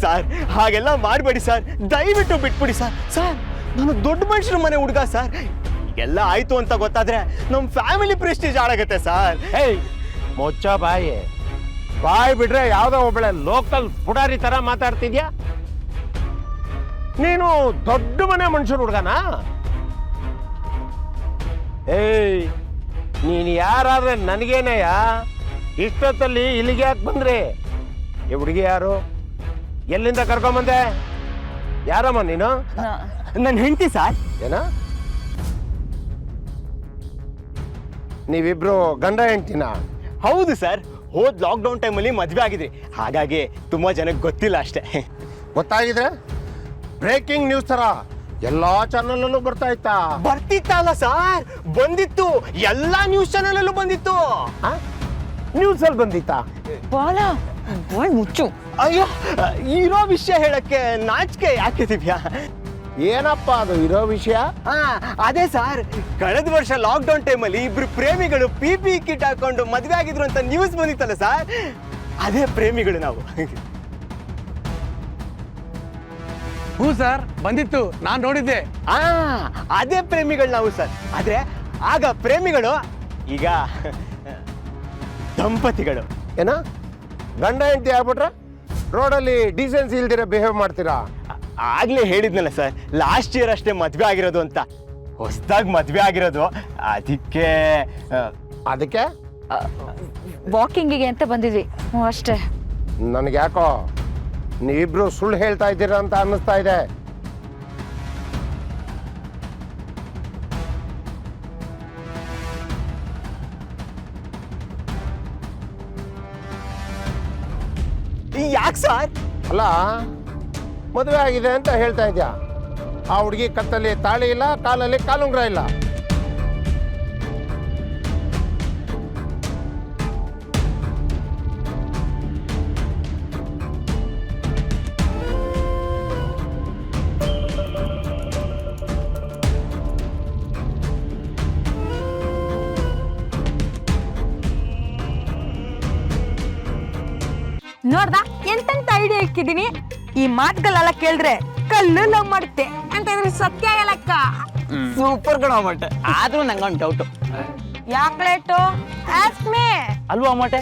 Sir ಹಾಗೆಲ್ಲ ಮಾಡಬೇಡಿ sir, ದಯವಿಟ್ಟು ಬಿಟ್ಬಿಡಿ ಸರ್. ಸರ್ ನಾನು ದೊಡ್ಡ ಮನುಷ್ಯರ ಮನೆ ಹುಡುಗ ಸರ್, ಎಲ್ಲ ಆಯ್ತು ಅಂತ ಗೊತ್ತಾದ್ರೆ ನಮ್ಮ ಫ್ಯಾಮಿಲಿ ಪ್ರೆಸ್ಟೀಜ್ ಹಾಳಾಗತ್ತೆ ಸರ್. ಹೇಯ್ ಮೊಚ್ಚ ಬಾಯಿ ಬಿಟ್ರೆ ಯಾವ್ದೋ ಒಬ್ಬಳೆ ಲೋಕಲ್ ಪುಡಾರಿ ತರ ಮಾತಾಡ್ತಿದ್ಯಾ? ನೀನು ದೊಡ್ಡ ಮನೆ ಮನುಷ್ಯನ ಹುಡುಗನ? ಏಯ್ ನೀನು ಯಾರಾದ್ರೆ ನನಗೇನೆಯ? ಇಷ್ಟೊತ್ತಲ್ಲಿ ಇಲ್ಲಿಗೆ ಯಾಕೆ ಬಂದ್ರಿ? ಈ ಹುಡುಗಿ ಯಾರು? ಎಲ್ಲಿಂದ ಕರ್ಕೊಂಬಂದೆ? ಯಾರಮ್ಮ ನೀನು? ನನ್ನ ಹೆಂಡತಿ ಸರ್. ಏನ? ನೀವಿಬ್ರು ಗಂಡ ಹೆಂಡ್ತಿನ? ಹೌದು ಸರ್, ಹೋದ್ ಲಾಕ್ಡೌನ್ ಟೈಮಲ್ಲಿ ಮದುವೆ ಆಗಿದ್ರಿ, ಹಾಗಾಗಿ ತುಂಬಾ ಜನಕ್ಕೆ ಗೊತ್ತಿಲ್ಲ ಅಷ್ಟೇ. ಗೊತ್ತಾಗಿದ್ರೆ ಬ್ರೇಕಿಂಗ್ ನ್ಯೂಸ್ ತರ ಎಲ್ಲಾ ಚಾನಲ್ ಬರ್ತಾ ಇತ್ತಾ? ಬರ್ತಿತ್ತಲ್ಲ ಸರ್, ಬಂದಿತ್ತು, ಎಲ್ಲಾ ನ್ಯೂಸ್ ಚಾನೆಲ್ ಅಲ್ಲೂ ಬಂದಿತ್ತು. ನ್ಯೂಸ್ ಅಲ್ಲಿ ಬಂದಿತ್ತಾ? ಮುಚ್ಚು. ಅಯ್ಯೋ, ಇರೋ ವಿಷಯ ಹೇಳಕ್ಕೆ ನಾಚಿಕೆ ಯಾಕೆ ದಿವ್ಯಾ? ಏನಪ್ಪ ಅದು ಇರೋ ವಿಷಯ? ಅದೇ ಸರ್, ಕಳೆದ ವರ್ಷ ಲಾಕ್ಡೌನ್ ಟೈಮಲ್ಲಿ ಇಬ್ರು ಪ್ರೇಮಿಗಳು PPE ಕಿಟ್ ಹಾಕೊಂಡು ಮದುವೆ ಆಗಿದ್ರು ಅಂತ ನ್ಯೂಸ್ ಬಂದಿತ್ತಲ್ಲ ಸರ್, ಅದೇ ಪ್ರೇಮಿಗಳು ನಾವು. ಹ್ಞೂ ಸರ್, ಬಂದಿತ್ತು, ನಾನು ನೋಡಿದ್ದೆ. ಅದೇ ಪ್ರೇಮಿಗಳು ನಾವು ಸರ್. ಆದ್ರೆ ಆಗ ಪ್ರೇಮಿಗಳು, ಈಗ ದಂಪತಿಗಳು. ಏನ ಗಂಡ ಹೆಂಡತಿ ಆಗ್ಬಿಟ್ರೆ ರೋಡಲ್ಲಿ ಡೀಸೆನ್ಸಿ ಇಲ್ದಿರ ಬಿಹೇವ್ ಮಾಡ್ತೀರಾ? ಆಗ್ಲೇ ಹೇಳಿದ್ನಲ್ಲ ಸರ್, ಲಾಸ್ಟ್ ಇಯರ್ ಅಷ್ಟೇ ಮದ್ವೆ ಆಗಿರೋದು ಅಂತ, ಹೊಸದಾಗಿ ಮದ್ವೆ ಆಗಿರೋದು, ಅದಕ್ಕೆ ಅದಕ್ಕೆ ವಾಕಿಂಗಿಗೆ ಅಂತ ಬಂದಿದ್ವಿ ಅಷ್ಟೇ. ನನಗೆ ಯಾಕೋ ನೀವಿಬ್ರು ಸುಳ್ಳು ಹೇಳ್ತಾ ಇದ್ದೀರಾ ಅಂತ ಅನ್ನಿಸ್ತಾ ಇದೆ. ಯಾಕೆ ಸರ್? ಅಲ್ಲ, ಮದುವೆ ಆಗಿದೆ ಅಂತ ಹೇಳ್ತಾ ಇದ್ಯಾ, ಆ ಹುಡುಗಿ ಕತ್ತಲ್ಲಿ ತಾಳಿ ಇಲ್ಲ, ಕಾಲಲ್ಲಿ ಕಾಲುಂಗ್ರ ಇಲ್ಲ. ನೋಡ್ದ ಎಂತೆಂತ ಐಡಿಯಾ ಇಕ್ಕಿದೀನಿ. ಈ ಮಾತುಗಳೆಲ್ಲ ಕೇಳಿದ್ರೆ ಕಲ್ಲು ಲವ್ ಮಾಡುತ್ತೆ ಅಂತ ಇದ್ರೆ ಸತ್ಯ ಹೇಳಕ್ಕ. ಸೂಪರ್ ಕಣ ಅಮ್ಮಟೆ. ಆದ್ರೂ ನಂಗೊಂದು ಡೌಟು. ಯಾಕ್ಲೇಟು ಆಸ್ಮೆ ಅಲ್ವಾ ಅಮ್ಮಟೆ,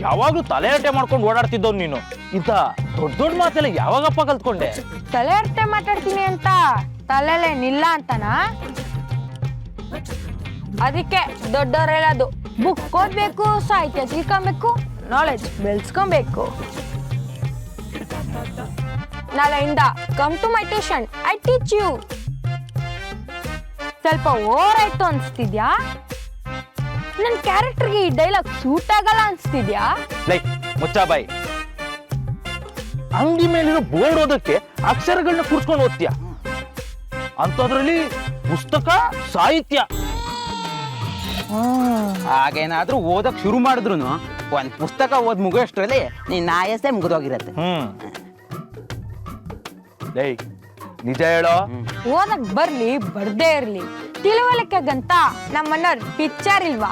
ಯಾವಾಗ್ಲೂ ತಲೆ ಹರಟೆ ಮಾಡ್ಕೊಂಡು ಓಡಾಡ್ತಿದ್ದವ್ ನೀನು, ಇಂತ ದೊಡ್ಡ ದೊಡ್ಡ ಮಾತೆಲ್ಲ ಯಾವಾಗಪ್ಪ ಕಲ್ತ್ಕೊಂಡೆ? ತಲೆ ಹರಟೆ ಮಾತಾಡ್ತೀನಿ ಅಂತ ತಲೆಲೆ ನಿಲ್ಲ ಅಂತನಾ? ಅದಕ್ಕೆ ದೊಡ್ಡವ್ರು ಹೇಳೋದು, ಬುಕ್ ಓದ್ಬೇಕು, ಸಾಹಿತ್ಯ ತಿಳ್ಕೊಬೇಕು, ನಾಲೆಡ್ಜ್ ಬೆಳೆಸ್ಕೊಬೇಕು. ನಾಳೆಯಿಂದ come to my tuition, I teach you. ಸ್ವಲ್ಪ ಓವರ್ ಆಯ್ತು ಅನ್ಸ್ತಿದ್ಯಾ? ನನ್ನ ಕ್ಯಾರೆಕ್ಟರ್ಗೆ ಈ ಡೈಲಾಗ್ ಸೂಟ್ ಆಗಲ್ಲ ಅನ್ಸ್ತಿದ್ಯಾ? ಲೈಕ್ ಮುಚ್ಚಾಬಾಯಿ, ಅಂಗಿ ಮೇಲಿರೋ ಬೋರ್ಡ್ ಓದಕ್ಕೆ ಅಕ್ಷರಗಳನ್ನ ಕೂರ್ಸ್ಕೊಂಡು ಓದ್ತೀಯ, ಅಂತದ್ರಲ್ಲಿ ಪುಸ್ತಕ ಸಾಹಿತ್ಯ. ಹಾಗೇನಾದ್ರೂ ಓದಕ್ ಶುರು ಮಾಡಿದ್ರು ಒಂದ್ ಪುಸ್ತಕ ಓದ್ ಮುಗಿಯೋಷ್ಟ್ರಲ್ಲಿ ನೀನ್ ಆಯಸ್ಸೇ ಮುಗಿದೋಗಿರತ್ತೆ. ಲೈ ನಿಜ ಹೇಳೋ. ಓದಕ್ ಬರ್ಲಿ ಬರ್ದೇ ಇರ್ಲಿ, ತಿಳುವಳಿಕೆಗಂತ ನಮ್ಮನ್ನೋರ್ ಪಿಕ್ಚರ್ ಇಲ್ವಾ?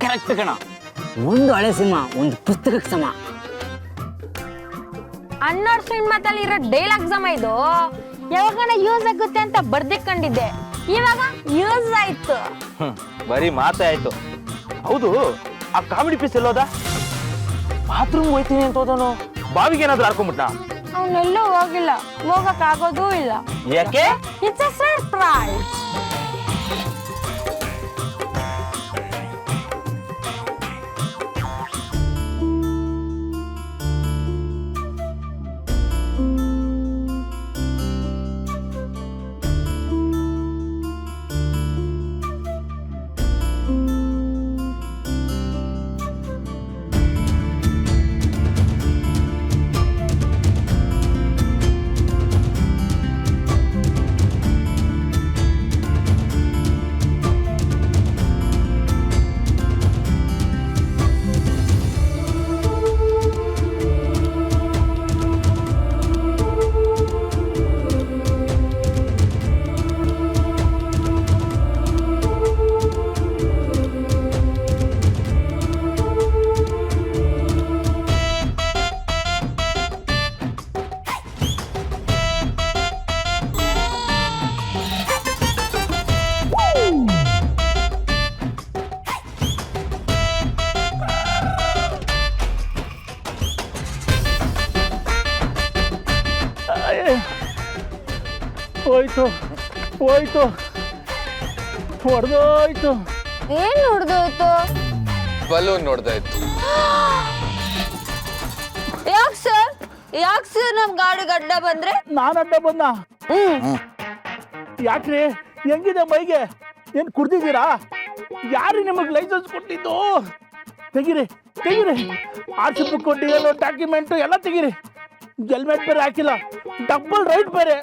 ಕರೆಕ್ಟ್ ಕಣ. ಒಂದು ಹಳೆ ಸಿನಿಮಾ ಒಂದು ಪುಸ್ತಕಕ್ಕೆ ಸಮ. ಅನ್ನೋರ್ ಸಿನಿಮಾದಲ್ಲಿ ಇರೋ ಡೈಲಾಗ್ ಸಮ ಇದು. ಯಾವಾಗನ ಯೂಸ್ ಆಗುತ್ತೆ ಅಂತ ಬರ್ದಿಕೊಂಡಿದ್ದೆ, ಇವಾಗ ಯೂಸ್ ಆಯ್ತು. ಬರೀ ಮಾತೇ ಆಯ್ತು. ಹೌದು, ಆ ಕಾಮಿಡಿ ಪೀಸ್ ಎಲ್ಲೋದ? ಬಾತ್ರೂಮ್ ಹೋಯ್ತೀನಿ ಅಂತ ಹೋದನು, ಬಾವಿಗೆ ಏನಾದ್ರು ಹಾರ್ಕೊಂಡ್ಬಿಟ್ಟ? ಅವನೆಲ್ಲೂ ಹೋಗಿಲ್ಲ, ಹೋಗಕ್ ಆಗೋದೂ ಇಲ್ಲ. ಯಾಕೆ? It's a surprise. ಹೋಯ್ತು ಹೋಯ್ತು ಹೊಡೆದೋಯ್ತು. ಏನ್ ನೋಡ್ದೋಯ್ತು? ಬಲೂನ್ ನೋಡ್ದಾಯ್ತು. ಯಾಕ್ ಸರ್ ನಮ್ ಗಾಡಿ ಗಡ್ಡ ಬಂದ್ರೆ? ನಾನು ಅಡ್ಡ ಬಂದ. ಯಾಕ್ರಿ ಹೆಂಗಿದೆ ಮೈಗೆ? ಏನ್ ಕುಡ್ದಿದ್ದೀರಾ? ಯಾರು ನಿಮಗೆ ಲೈಸೆನ್ಸ್ ಕೊಟ್ಟಿದ್ದು? ತೆಗೀರಿ ತೆಗೀರಿ, ಆರ್ ಸಿ ಬುಕ್ ಕೊಟ್ಟಿಲ್ಲ, ಡಾಕ್ಯುಮೆಂಟ್ ಎಲ್ಲ ತೆಗೀರಿ. ಹೆಲ್ಮೆಟ್ ಬೇರೆ ಹಾಕಿಲ್ಲ, ಡಬಲ್ ರೈಟ್ ಬೇರೆ.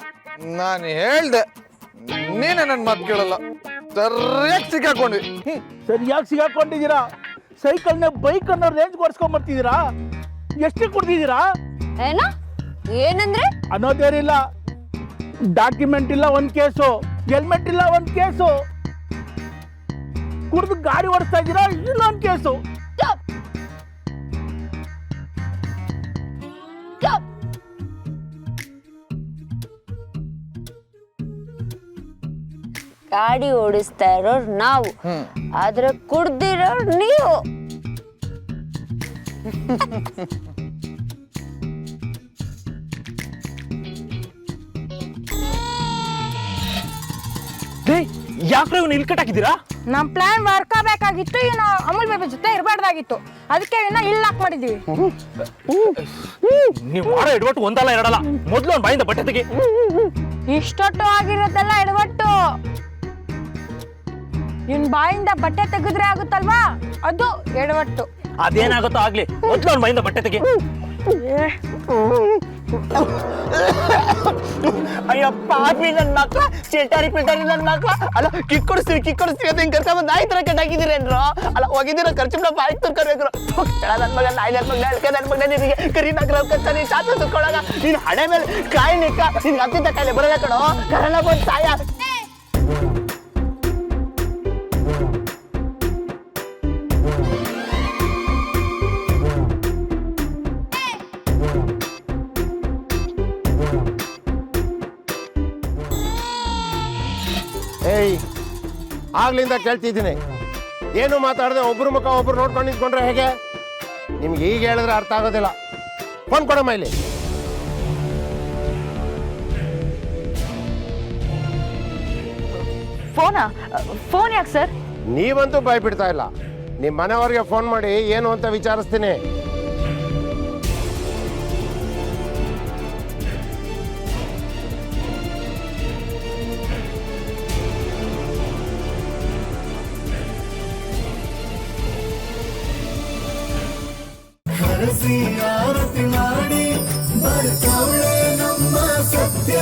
ನಾನು ಹೇಳ್ದೆ, ನೀನೇ ನನ್ನ ಮಾತು ಕೇಳಲ್ಲ. ಸರಿಯಾಗಿ ಸಿಕ್ಕಾಕೊಂಡ್ವಿ. ಸರಿಯಾಗಿ ಸಿಗಾಕೊಂಡಿದ್ದೀರಾ. ಸೈಕಲ್ನ ಬೈಕ್ ಅನ್ನೋ ರೇಂಜ್ ಕೊಡ್ಸ್ಕೊಂಡ್ ಬರ್ತಿದ್ದೀರಾ. ಎಷ್ಟು ಕೊಡ್ತಿದ್ದೀರಾ? ಏನಂದ್ರೆ? ಅನ್ನೋದೇನಿಲ್ಲ. ಡಾಕ್ಯುಮೆಂಟ್ ಇಲ್ಲ ಒಂದ್ ಕೇಸು, ಹೆಲ್ಮೆಟ್ ಇಲ್ಲ ಒಂದ್ ಕೇಸು, ಕುಡಿದು ಗಾಡಿ ಓಡಿಸ್ತಾ ಇದ್ದೀರಾ ಇನ್ನೊಂದ್ ಕೇಸು. ಗಾಡಿ ಓಡಿಸ್ತಾ ಇರೋರು ನಾವು, ಆದ್ರೆ ಕುಡ್ದಿರೋರು ನೀವು. ಯಾಕ್ರೆ ಇವ್ನು ಇಲ್ಲಿ ಕಟ್ಟಾಕಿದ್ದೀರಾ? ನಮ್ ಪ್ಲಾನ್ ವರ್ಕ್ ಆಗ್ಬೇಕಾಗಿತ್ತು, ಇನ್ನು ಅಮೂಲ್ ಬೇಬಿ ಜೊತೆ ಇರಬಾರ್ದಾಗಿತ್ತು. ಅದಕ್ಕೆ ಇನ್ನ ಇಲ್ಲಿ ಲಾಕ್ ಮಾಡಿದೀವಿ. ನೀವು ಮಾಡೋ ಎಡವಟ್ಟು ಒಂದಲ್ಲ ಎರಡಲ್ಲ. ಮೊದ್ಲು ಅವ್ನ ಬಾಯಿಂದ ಬಟ್ಟೆ ತೆಗಿ. ಇಷ್ಟೊಟ್ಟು ಆಗಿರೋದೆಲ್ಲ ಎಡವಟ್ಟು. ಇನ್ ಬಾಯಿಂದ ಬಟ್ಟೆ ತೆಗೆದ್ರೆ ಆಗುತ್ತಲ್ವಾ, ಅದು ಎಡವಟ್ಟು. ಅದೇನಾಗುತ್ತೋ ಆಗ್ಲಿ, ಮೊದ್ಲು ಅವ್ನ ಬಾಯಿಂದ ಬಟ್ಟೆ ತೆಗಿ. ಅಯ್ಯೋ ಪಾಪಿ ನನ್ ಮಕ್ಳ, ಚಿಲ್ಟಾರಿ ಪಿಲ್ಟಾರಿ ನನ್ ಮಕ್ಳ. ಅಲ್ಲ ಕಿಕ್ಕೊಡಿಸ್ತೀವಿ ಅಂತ ಹಿಂಗ್ ಕರ್ಕೊಂಡ್ ನಾಯಿ ತರ ಕಟ್ಟಾಕಿದ್ದೀರೇನ್ರು? ಅಲ್ಲ ಹೋಗಿದ್ದೀರ ಖರ್ಚು ಬಾಯಿ ತುರ್ಕೋಬೇಕ್ರು. ನನ್ ಮಗ ನಾಯಿ ನನ್ ಮಗ ಹೇಳ್ಕೆ ನನ್ ಮಗ ನಿನಗೆ ಕರಿ ನಗರ ಕರ್ತಾನೆ ಚಾತ ತುರ್ಕೊಳಗ ನೀನ್ ಹಣೆ ಮೇಲೆ ಕಾಯಿ ನಿಕ್ಕ ನಿನ್ಗೆ ಹತ್ತಿದ್ದ ಕಾಯಿಲೆ ಬರೋದ ಕಣೋ. ಕರೋನಾ ಬಂದ್ ಸಾಯ. ಏಯ್, ಆಗ್ಲಿಂದ ಕೇಳ್ತಿದ್ದೀನಿ, ಏನು ಮಾತಾಡದೆ ಒಬ್ರು ಮುಖ ಒಬ್ರು ನೋಡ್ಕೊಂಡು ನಿಂತ್ಕೊಂಡ್ರೆ ಹೇಗೆ? ನಿಮ್ಗೆ ಈಗ ಹೇಳಿದ್ರೆ ಅರ್ಥ ಆಗೋದಿಲ್ಲ. ಫೋನ್ ಕೊಡಮ್ಮ ಇಲ್ಲಿ. ಫೋನ್ ಯಾಕೆ ಸರ್? ನೀವಂತೂ ಭಯ ಬಿಡ್ತಾ ಇಲ್ಲ. ನಿಮ್ಮ ಮನೆಯವ್ರಿಗೆ ಫೋನ್ ಮಾಡಿ ಏನು ಅಂತ ವಿಚಾರಿಸ್ತೀನಿ. ಆರತಿ ಮಾಡಿ ಬರ್ತಾಳೆ ನಮ್ಮ ಸತ್ಯ